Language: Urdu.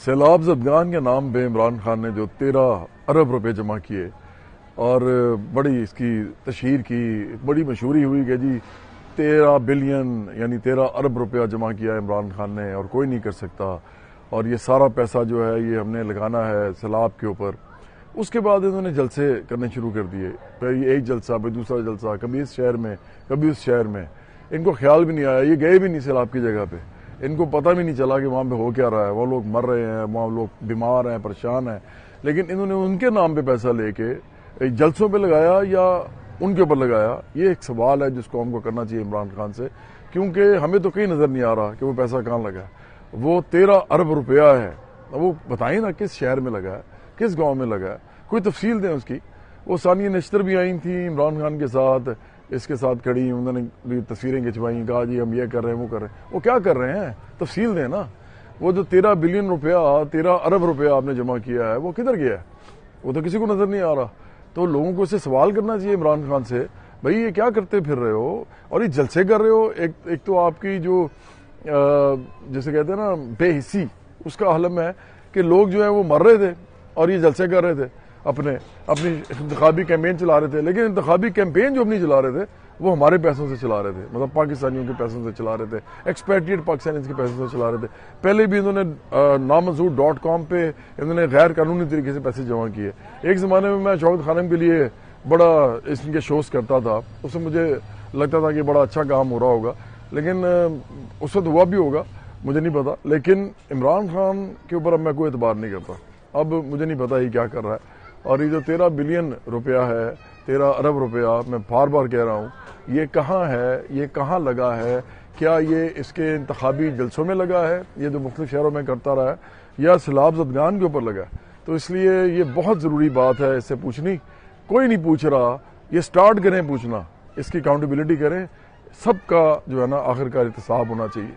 سیلاب زدگان کے نام پہ عمران خان نے جو 13 ارب روپے جمع کیے اور بڑی اس کی تشہیر کی، بڑی مشہوری ہوئی کہ جی 13 بلین یعنی 13 ارب روپیہ جمع کیا عمران خان نے اور کوئی نہیں کر سکتا، اور یہ سارا پیسہ جو ہے یہ ہم نے لگانا ہے سیلاب کے اوپر۔ اس کے بعد انہوں نے جلسے کرنے شروع کر دیے، پھر ایک جلسہ پھر دوسرا جلسہ، کبھی اس شہر میں کبھی اس شہر میں۔ ان کو خیال بھی نہیں آیا، یہ گئے بھی نہیں سیلاب کی جگہ پہ، ان کو پتہ بھی نہیں چلا کہ وہاں پہ ہو کیا رہا ہے، وہ لوگ مر رہے ہیں، وہاں لوگ بیمار ہیں، پریشان ہیں، لیکن انہوں نے ان کے نام پہ پیسہ لے کے جلسوں پہ لگایا یا ان کے اوپر لگایا۔ یہ ایک سوال ہے جس کو ہم کو کرنا چاہیے عمران خان سے، کیونکہ ہمیں تو کہیں نظر نہیں آ رہا کہ وہ پیسہ کہاں لگا ہے۔ وہ 13 ارب روپیہ ہے، وہ بتائیں نا کس شہر میں لگا ہے، کس گاؤں میں لگا ہے، کوئی تفصیل دیں اس کی۔ وہ ثانیہ نشتر بھی آئی تھیں عمران خان کے ساتھ، اس کے ساتھ کھڑی، انہوں نے بھی تصویریں کھنچوائیں، کہا جی ہم یہ کر رہے ہیں وہ کر رہے ہیں۔ وہ کیا کر رہے ہیں؟ تفصیل دیں نا۔ وہ جو 13 بلین روپیہ 13 ارب روپیہ آپ نے جمع کیا ہے وہ کدھر گیا ہے؟ وہ تو کسی کو نظر نہیں آ رہا۔ تو لوگوں کو اس سے سوال کرنا چاہیے عمران خان سے، بھائی یہ کیا کرتے پھر رہے ہو اور یہ جلسے کر رہے ہو۔ ایک تو آپ کی جو جیسے کہتے ہیں نا بے حسی، اس کا عالم ہے کہ لوگ جو ہیں وہ مر رہے تھے اور یہ جلسے کر رہے تھے، اپنی انتخابی کیمپین چلا رہے تھے، لیکن انتخابی کیمپین جو اپنی چلا رہے تھے وہ ہمارے پیسوں سے چلا رہے تھے، مطلب پاکستانیوں کے پیسوں سے چلا رہے تھے، ایکسپیٹریٹ پاکستانیز کے پیسوں سے چلا رہے تھے۔ پہلے بھی انہوں نے نامنظور.com پہ انہوں نے غیر قانونی طریقے سے پیسے جمع کیے۔ ایک زمانے میں میں شوکت خانم کے لیے بڑا اس کے شوز کرتا تھا، اس سے مجھے لگتا تھا کہ بڑا اچھا کام ہو رہا ہوگا، لیکن اس وقت ہوا بھی ہوگا، مجھے نہیں پتا۔ لیکن عمران خان کے اوپر اب میں کوئی اعتبار نہیں کرتا، اب مجھے نہیں پتا یہ کیا کر رہا ہے۔ اور یہ جو 13 بلین روپیہ ہے، 13 ارب روپیہ، میں بار بار کہہ رہا ہوں، یہ کہاں ہے، یہ کہاں لگا ہے؟ کیا یہ اس کے انتخابی جلسوں میں لگا ہے، یہ جو مختلف شہروں میں کرتا رہا ہے، یا سیلاب زدگان کے اوپر لگا ہے؟ تو اس لیے یہ بہت ضروری بات ہے اس سے پوچھنی۔ کوئی نہیں پوچھ رہا، یہ سٹارٹ کریں پوچھنا، اس کی اکاؤنٹیبلٹی کریں، سب کا جو ہے نا آخرکار احتساب ہونا چاہیے۔